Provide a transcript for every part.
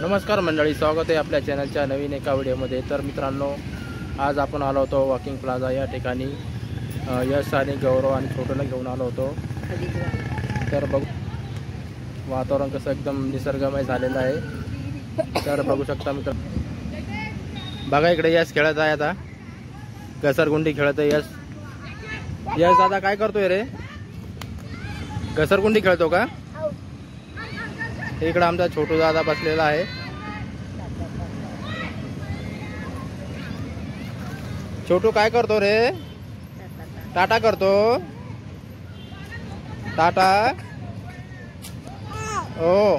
नमस्कार मंडळी, स्वागत आहे आपल्या चॅनलच्या नवीन एका व्हिडिओमध्ये। तर मित्रांनो, आज आपण आलो होतो वॉकिंग प्लाझा या ठिकाणी। यश आणि गौरव आणि छोटूला घेऊन आलो होतो। तर बघू वातावरण कसं एकदम निसर्गमय झालेलं आहे। तर बघू शकता मित्र, बघा इकडे यश खेळत आहे। आता घसरगुंडी खेळत आहे यश। यश दादा काय करतोय रे? घसरगुंडी खेळतो का? इकडे आमचा छोटू दादा बसलेला आहे। छोटू काय करतो रे? टाटा करतो। टाटा ओ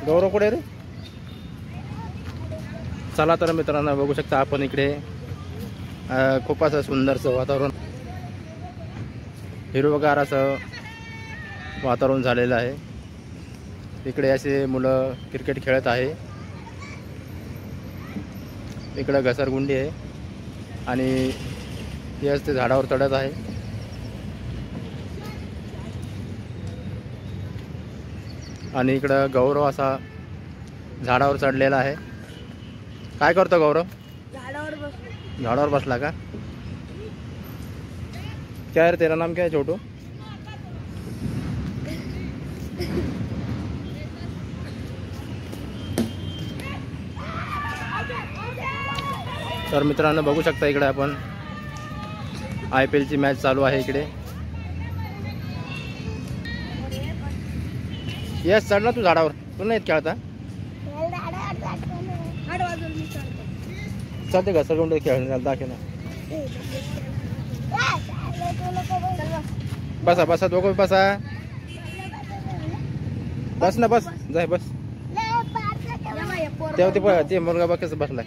गौरव कुठे रे? चला तर मित्रांनो, बघू शकता आपण इकडे खूप असं सुंदरसं वातावरण, हिरवगार असं वातावरण झालेलं आहे। इकडे असे मुलं क्रिकेट खेळत आहे। इकडे घसरगुंडी आहे आणि यश ते झाडावर चढत आहे। आणि इकडं गौरव असा झाडावर चढलेला आहे। काय करतो गौरव? झाडावर बसला का? क्या है तेरा नाम, क्या है छोटू? तर मित्रांनो, बघू शकता इकडे आपण IPL ची मॅच चालू आहे। इकडे यस चढ ना तू झाडावर, तू नाही खेळता? चल ते घसरगुंडी खेळण्याला दाखव ना। बसा बसा, दोघं बसा। बस ना, बस जाय बस। तेव्हा ते मुलगा बघ कसं बसलाय।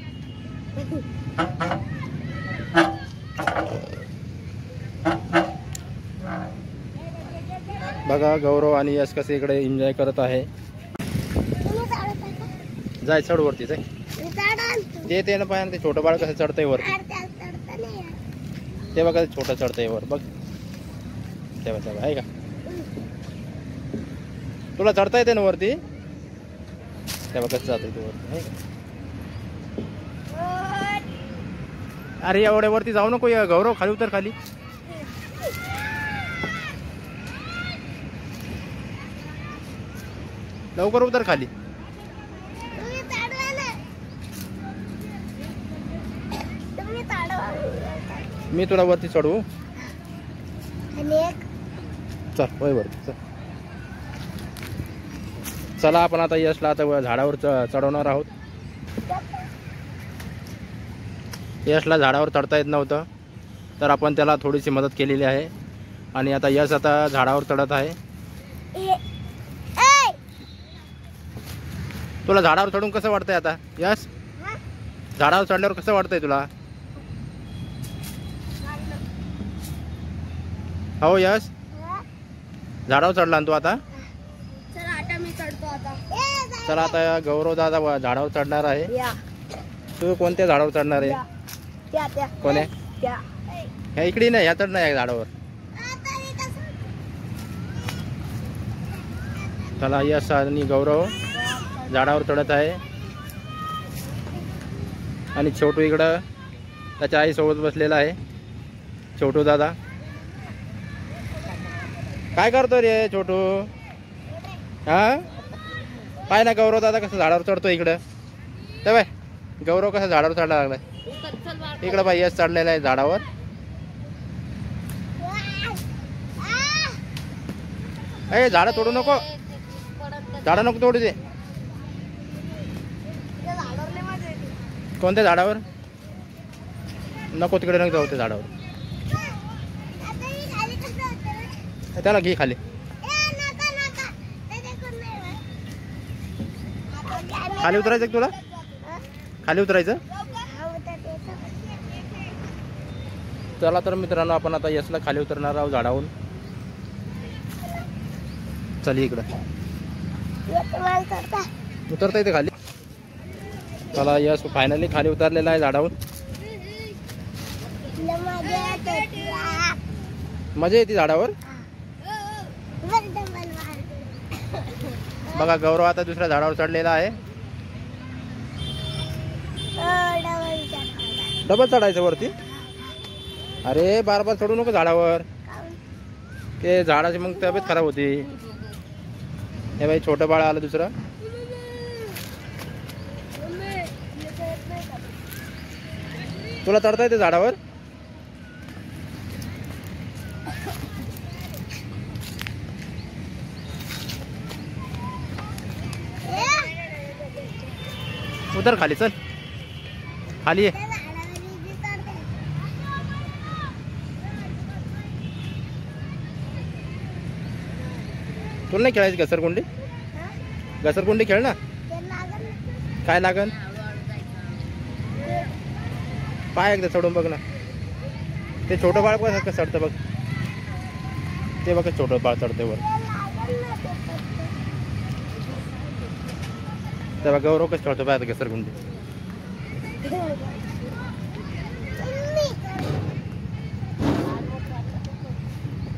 बघा गौरव आणि यश कसे इकडे एन्जॉय करत आहे। जाय चढ वरती जाय। ते ना पाय, ते छोटं बाळ कसं चढतंय वर। ते बघा छोटं चढतंय वर, बघ तेव्हा तेव्हा आहे का? तुला चढता येते ना वरती? तेव्हा कसं जातोय तू वरती, आहे का? अरे एवढ्या वरती जाऊ नको गौरव, खाली उतर खाली। लवकर उतर खाली। मी तुला वरती चढवू? चल वय वरती चल। चला आपण आता यशला आता झाडावर चढवणार आहोत। यशला झाडावर चढता येत नव्हतं, तर आपण त्याला थोडीशी मदत केलेली आहे। आणि आता यश आता झाडावर चढत आहे। तुला झाडावर चढून कसं वाटतंय आता यश? झाडावर चढल्यावर कसं वाटतंय तुला? हो यश, झाडावर चढला तू आता? चला आता गौरव दादा झाडावर चढणार आहे। तू कोणत्या झाडावर चढणार आहे? कोण आहे? ह्या इकडे नाही, ह्या चढणार आहे झाडावर। चला यश आणि गौरव झाडावर चढत आहे। आणि छोटू इकडं त्याच्या आई सोबत बसलेला आहे। छोटू दादा काय करतो रे छोटू? हा पाय ना गौरव दादा कसं झाडावर चढतो इकडं। ते बाय गौरव कसं झाडावर चढायला लागलाय। इकडं बाई यश चढलेला आहे झाडावर। ए झाडं तोडू नको, झाडं नको तोडू दे। कोणत्या झाडावर? नको तिकडे नको जाऊ, त्या झाडावर त्याला घे खाली। खाली उतरायचं तुला? खाली उतरायचं? चला तर मित्रांनो, आपण आता यशला खाली उतरणार आहोत झाडावरून। चल इकडं उतरता येते खाली। चला यश फायनली खाली उतरलेला आहे झाडावरून। मजा येते झाडावर? बघा गौरव आता दुसऱ्या झाडावर चढलेला आहे. डबल चढायचं वरती. अरे बार बार चढू नको झाडावर, ते झाडाची मग तब्येत खराब होती. हे बाई छोटं बाळ आलं दुसरं. तुला चढता येते झाडावर? उतर खाली, चल खाली ये. तुला नाही खेळायची घसरकुंडी? घसरकुंडी खेळ ना. काय लागन? पाय एकदा चढून बघ ना. ते छोटं बाळ कसं चढतं बघ. ते बघ छोटं बाळ चढते वर. तेव्हा गौरव कसं चढतो पाय घसरकुंडी.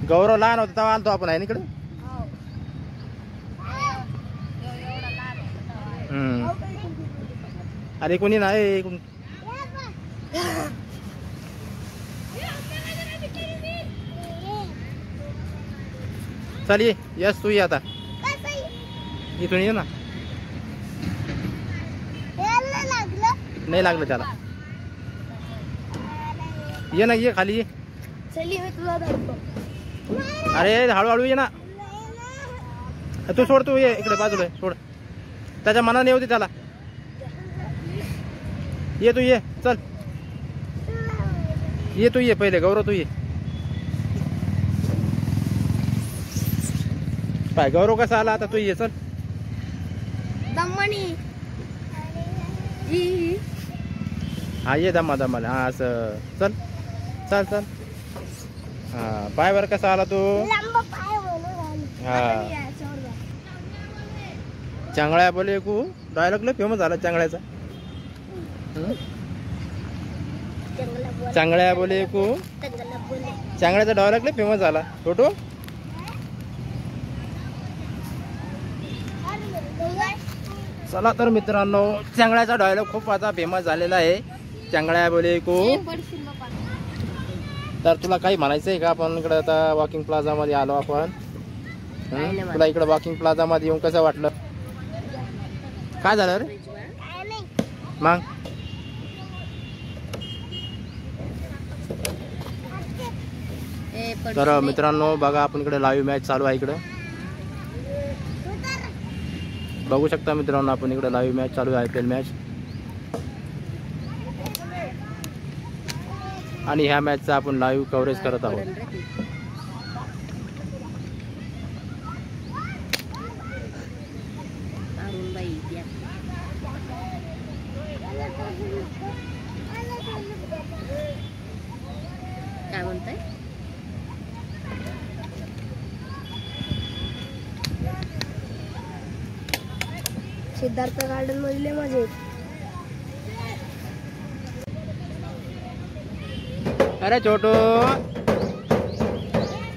गौरव लहान होता तेव्हा आलतो आपण, आहे ना इकडे. अरे कोणी नाही. चल ये. यस तू ये आता. इथून ये ना. नाही लागलं त्याला. ये ना, ये खाली ये. अरे हळूहळू ये ना. तू सोड, तू ये इकडे बाजूला सोड. त्याच्या मनाने येऊ दे त्याला. ये तू ये, चल ये तू ये पहिले. गौरव तू ये. पाय गौरव कसा आला आता. तू ये चल. हा ये दमा दमाला. हा असं चल चल चल. हा पायवर कसा आला तू. हा चांगळ्या बोले कू डायलॉग लय फेमस झाला चांगळ्याचा. चांगळ्या बोले कू. चांगळ्याचा डायलॉग लय फेमस झाला छोटू. चला तर मित्रांनो, चांगळ्याचा डायलॉग खूप आता फेमस झालेला आहे. चांगळ्या बोले कू. तर तुला काही म्हणायचं आहे का? आपण इकडे आता वॉकिंग प्लाझा मध्ये आलो आपण. तुला इकडे वॉकिंग प्लाझा मध्ये येऊन कसं वाटलं? काय झालं रे मग? तर मित्रांनो बघा, आपण इकडे लाईव्ह मॅच चालू आहे. इकडे बघू शकता मित्रांनो, आपण इकडे लाईव्ह मॅच चालू आहे, IPL मॅच. आणि ह्या मॅचचा आपण लाईव्ह कव्हरेज करत आहोत. काय म्हणताय? सिद्धार्थ गार्डन मधले मजे. अरे छोटू,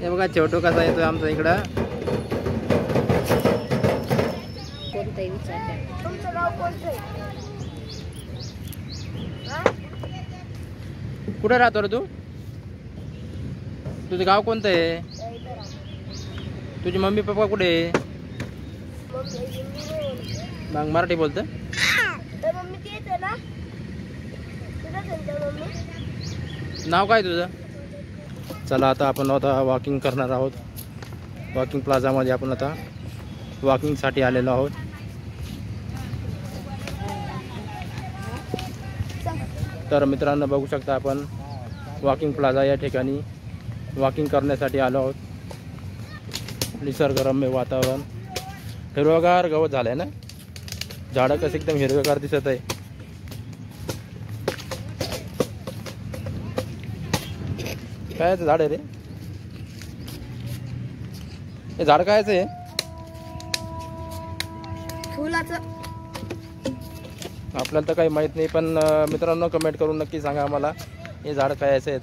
हे बघा छोटू कसा येतोय आमचा इकडं. कोणताही विचार. तुमचं गाव कोणतं आहे? कुठे राहतो रे तू? तुझं गाव कोणतं आहे? तुझी मम्मी पप्पा कुठे आहे? मग मराठी बोलतं? मम्मी तेच आहे ना. नाव काय तुझं? चला आता आपण वॉकिंग करणार आहोत. वॉकिंग प्लाझामध्ये आपण आता वॉकिंगसाठी आलेलो आहोत. तर मित्रांनो बघू शकता, आपण वॉकिंग प्लाझा या ठिकाणी वॉकिंग करण्यासाठी आलो आहोत. निसर्गरम्य वातावरण, हिरवगार गवत झालंय ना. झाडं कसं एकदम हिरवेगार दिसत आहे. कायचं झाड आहे रे? हे झाड कायचं आहे? फुलाचं. आपल्याला तर काही माहित नाही, पण मित्रांनो कमेंट करून नक्की सांगा आम्हाला हे झाड कायचं आहे.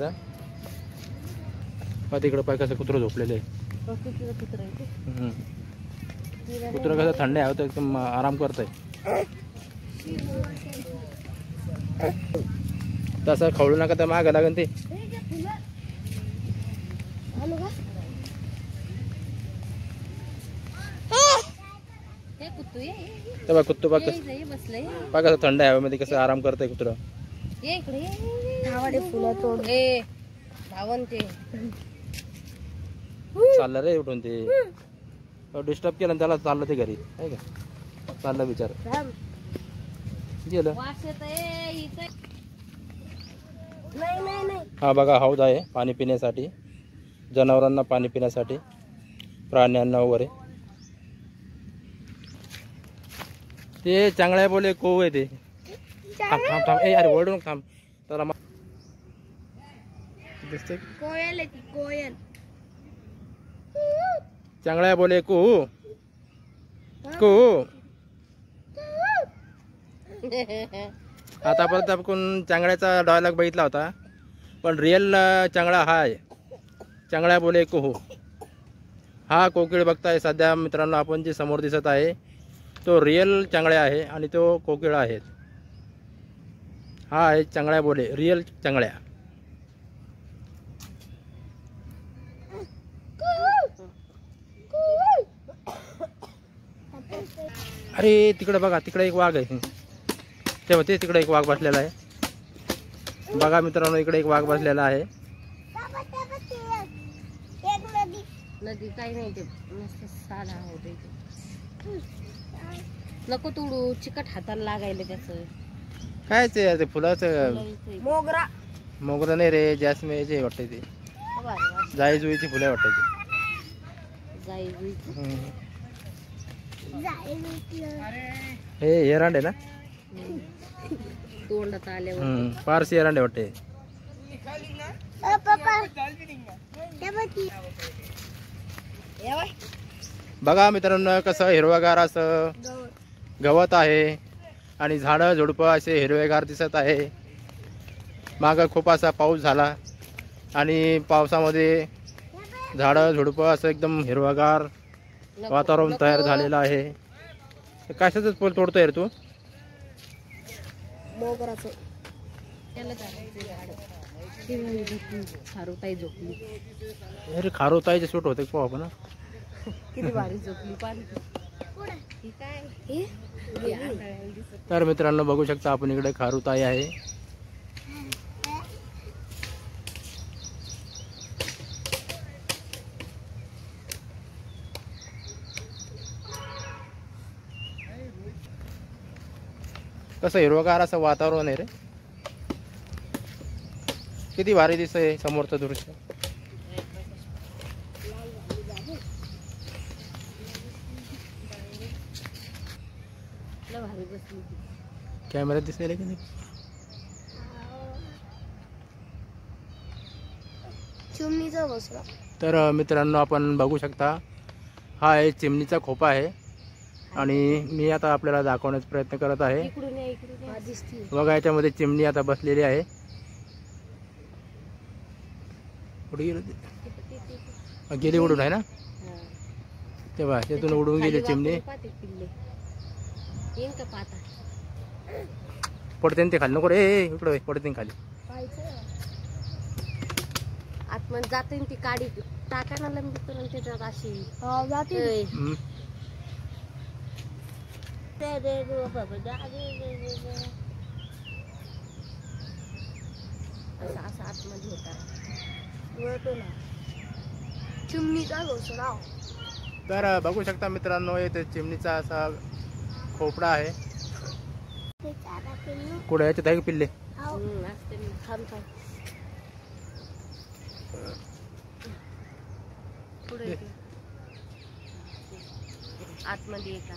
तर तिकडं पाय कसं कुत्रं झोपलेलं आहे. कुत्रं कसं थंड आहे तर एकदम आराम करतंय. तसं खवळू नका तर मागं लागेल ते. आणू का? हे कुत्तू ये तेव्हा कुत्तू बघ बसलंय. कसं थंड आहे हवेमध्ये कसं आराम करतंय कुत्रं. ये इकडे धावाडे फुलं तोड. ए धावण ते चाललं रे उठून ते. डिस्टर्ब केलं त्याला चाललं ते घरी आहे का. चाललं बिचार गेलं. वास येत आहे. नाही नाही नाही. हा बघा हौद आहे पाणी पिण्यासाठी, जनावरांना पाणी पिण्यासाठी, प्राण्यांना वगैरे. ते चांगल्या बोले कोव आहे ते. थांब थांब थांब ए अरे ओरडून थांब त्याला दिसते. कोयल आहे ती कोयल. चांगल्या बोले को को. आतापर्यंत आपण चांगल्याचा डायलॉग बघितला होता पण रिअल चांगला हा आहे. चांगल्या बोले को. हा कोकिळ बघताय सध्या मित्रांनो आपण जे समोर दिसत आहे तो रिअल चांगल्या आहे आणि तो कोकिळ आहे. हा आहे चांगल्या बोले रिअल चांगल्या. अरे तिकडे बघा तिकडे एक वाघ आहे. तेव्हा ते तिकडे एक वाघ बसलेला आहे. बघा मित्रांनो इकडे एक वाघ बसलेला आहे. नदी काही नाही ते मस्त साधा होते. नको तोडू चिकट हाताला लागायला त्याचं. काय ते फुलाचं मोगरा. मोगरा नाही रे जॅस्मिनचे वाटते ते. जाई जुईची फुलं वाटते ते. हे एरांडे ना. तोंडात आल्यावर पारसी एरांडे वाटते. बघा मित्रांनो कसं हिरवगार असं गवत आहे आणि झाडं झुडपं असे हिरवेगार दिसत आहे. मागं खूप असा पाऊस झाला आणि पावसामध्ये झाडं झुडपं असं एकदम हिरवगार वातावरण तयार झालेलं आहे. कशाच फुल तोडतोय रे तू. मोगराचं. त्याला खारुताई झोपली. अरे खारोताईचे शूट होते पाहू आपण. किती भारी झोपली पाणी. तर मित्रांनो बघू शकता आपण इकडे खारुताई आहे. कसं हिरवगार असं वातावरण आहे रे. किती भारी दिसतंय समोरचं दृश्य. भारी बसली. कॅमेऱ्यात दिसले की नाही. चिमणीचा घोसला. तर मित्रांनो आपण बघू शकता हा आहे चिमणीचा खोपा आहे आणि मी आता आपल्याला दाखवण्याचा प्रयत्न करत आहे. इकडून ये, इकडून ये. दिसती. बघा याच्यामध्ये चिमणी आता बसलेली आहे. कुठे गेली गेली उडून आहे ना. तेव्हा त्यातून उडून गेली चिमणी. येईन का पाहता. पडते ते खाली नको रे इकडे पडते खाली. आतमध्ये जाते ती काडी टाकायला लंबी करून त्याच्यात अशी जाते. असं आतमध्ये होता. चिमणीचा घोसला. तर बघू शकता मित्रांनो इथे चिमणीचा असा खोपडा आहे. कुठे याच्यात आहे पिल्ले. असते थांब थांब. पुढे आतमध्ये येता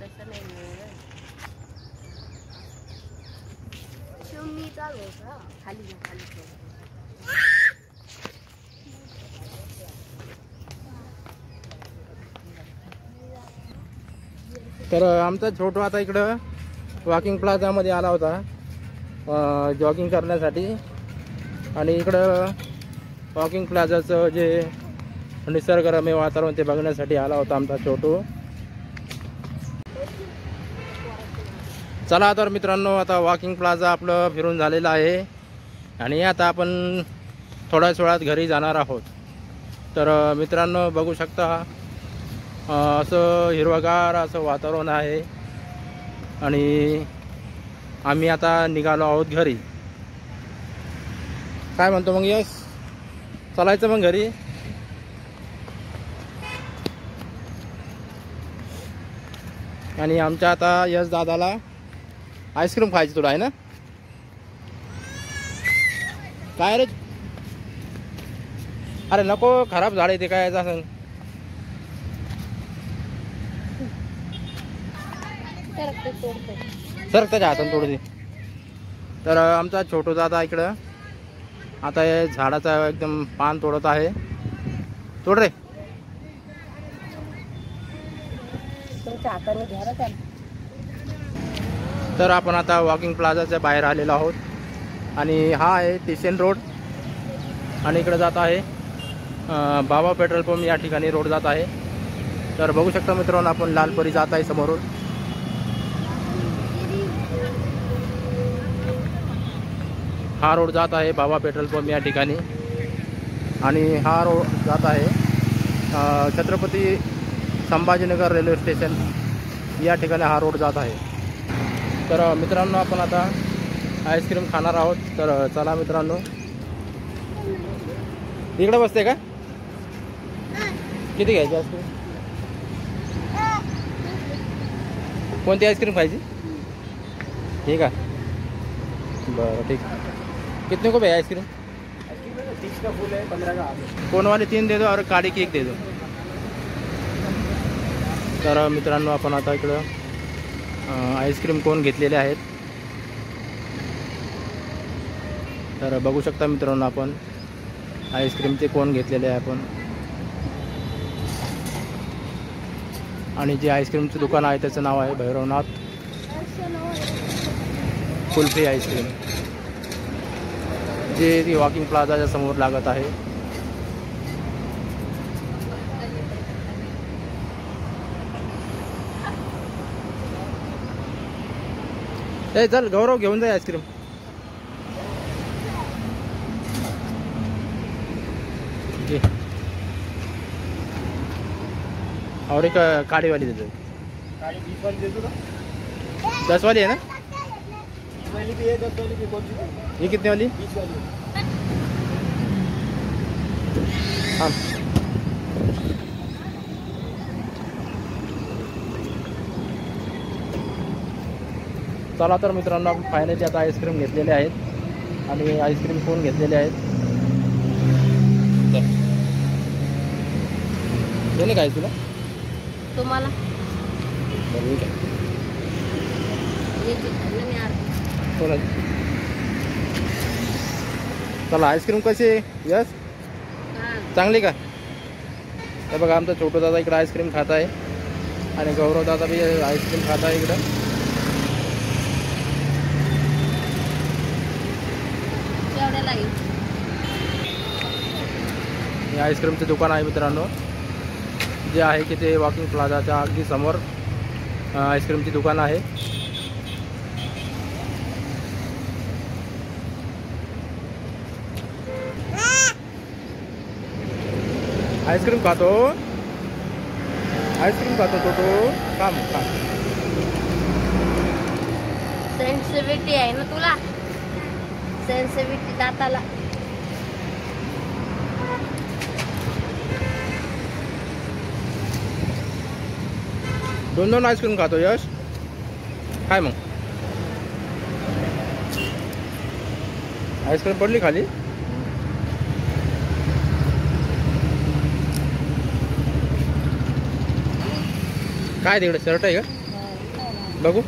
तसं नाही. चिमणीचा घोसला. खाली जा खाली. तर आमचा छोटू आता इकडं वॉकिंग प्लाझामध्ये आला होता जॉगिंग करण्यासाठी आणि इकडं वॉकिंग प्लाझाचं जे निसर्गरम्य वातावरण ते बघण्यासाठी आला होता आमचा छोटू. चला तर मित्रांनो, आता वॉकिंग प्लाझा आपलं फिरून झालेलं आहे आणि आता आपण थोड्याच वेळात घरी जाणार आहोत. तर मित्रांनो बघू शकता, असं हिरवगार असं वातावरण आहे आणि आम्ही आता निघालो आहोत घरी. काय म्हणतो मग यश, चालायचं मग घरी? आणि आमच्या आता यश दादाला आईस्क्रीम खायची तुला आहे ना? काय रे? अरे नको, खराब झाड आहे ते. काय असं सर त्याच्या हातानं थोडीशी. तर आमचा छोटू दादा इकडं आता हे झाडाचा एकदम पान तोडत आहे. तोड रे. तर आपण आता वॉकिंग प्लाझाच्या बाहेर आलेलो आहोत आणि हा आहे टिशन रोड आणि इकडे जात आहे बाबा पेट्रोल पंप. या ठिकाणी रोड जात आहे. तर बघू शकता मित्रांनो, आपण लालपरी जात आहे समोरून. हा रोड जात आहे बाबा पेट्रोल पंप या ठिकाणी आणि हा रोड जात आहे छत्रपती संभाजीनगर रेल्वे स्टेशन या ठिकाणी हा रोड जात आहे. तर मित्रांनो आपण आता आईस्क्रीम खाणार आहोत. तर चला मित्रांनो, इकडे बसते का? किती घ्यायची आईस्क्रीम? कोणती आईस्क्रीम खायची? ठीक आहे, बरं ठीक है. कितने को भैया आइसक्रीम? 30 का फूल है, 15 का हाफ है. कोन वाले 3 दे दो और काळी की 1 दे दो. तर मित्रांनो आपण आता इकडं आईस्क्रीम कोन घेतलेले आहेत. तर बघू शकता मित्रांनो, आपण आईस्क्रीमचे कोन घेतलेले आहे आपण. आणि जे आईस्क्रीमचं दुकान आहे त्याचं नाव आहे भैरवनाथ कुल्फी आईस्क्रीम, जे ती वॉकिंग प्लाझाच्या समोर लागत आहे. ए चल गौरव, घेऊन जाय आईस्क्रीम. और एक काड़ी वाली दे दो. गाड़ी 20 वाली दे दो ना. 10 वाली है ना? 20 वाली भी है, 10 वाली भी. कौन सी दे? ये कितने वाली? 20 वाली. हाँ. चला तर मित्रांनो, आपण फायनली आता आईस्क्रीम घेतलेले आहेत आणि आईस्क्रीम कोण घेतलेले आहेत. हे नाही काय तुला? तुम्हाला बरं ठीक आहे. कोण? चला आईस्क्रीम कशी आहे यस? चांगली का? हे बघा, आमचा छोटू दादा इकडे आईस्क्रीम खात आहे आणि गौरव दादा बी आईस्क्रीम खात आहे इकडं. हे आईस्क्रीमचं दुकान आहे मित्रांनो, जे आहे की ते वॉकिंग प्लाझाच्या अगदी समोर आईस्क्रीमची दुकान आहे. आईस्क्रीम खातो, आईस्क्रीम खातो छोटू. काम खा. सेन्सिटिव्हिटी आहे ना तुला? सेन्सिटिव्हिटी दाताला. दोन आईस्क्रीम खातो यश. काय मग आईस्क्रीम पडली खाली? काय तिकडे शर्ट आहे का? बघू.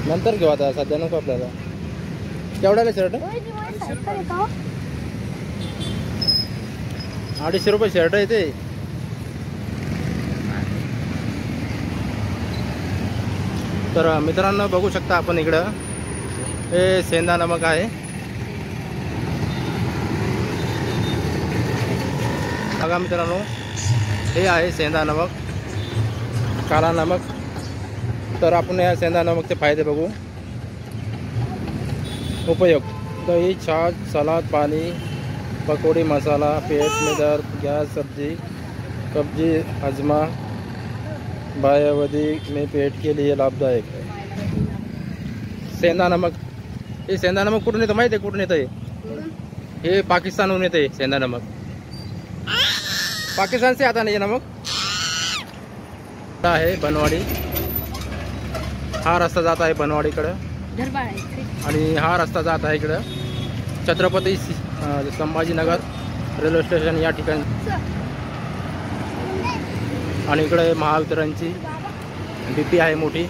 नंतर घेऊ, आता सध्या नको आपल्याला. केवढ्याला शर्ट? 250 रुपये शर्ट आहे ते. तर मित्रांनो बघू शकता आपण इकडं हे सेंधा नमक आहे. बघा मित्रांनो, हे आहे सेंधा नमक, काला नमक. तर आपण या सेंधा नमकचे फायदे बघू. उपयोग: दही, छाछ, सलाद, पानी, पकौड़ी, मसाला, पेट में दर्द, गैस, सब्जी, कब्जी, हजमा, बायावधी में पेट के लिए लाभदायक है. सेंधा नमक, हे सेंधा नमक कुठून येतं माहिती आहे? कुठून येतं हे पाकिस्तानहून येते सेंधा नमक. पाकिस्तान से आता नाही नमक. आहे बनवाडी, हा रस्ता जात आहे बनवाडीकडं आणि हा रस्ता जात आहे इकडं छत्रपती संभाजीनगर रेल्वे स्टेशन या ठिकाणी. आणि इकडे महावितरणची डीपी आहे मोठी.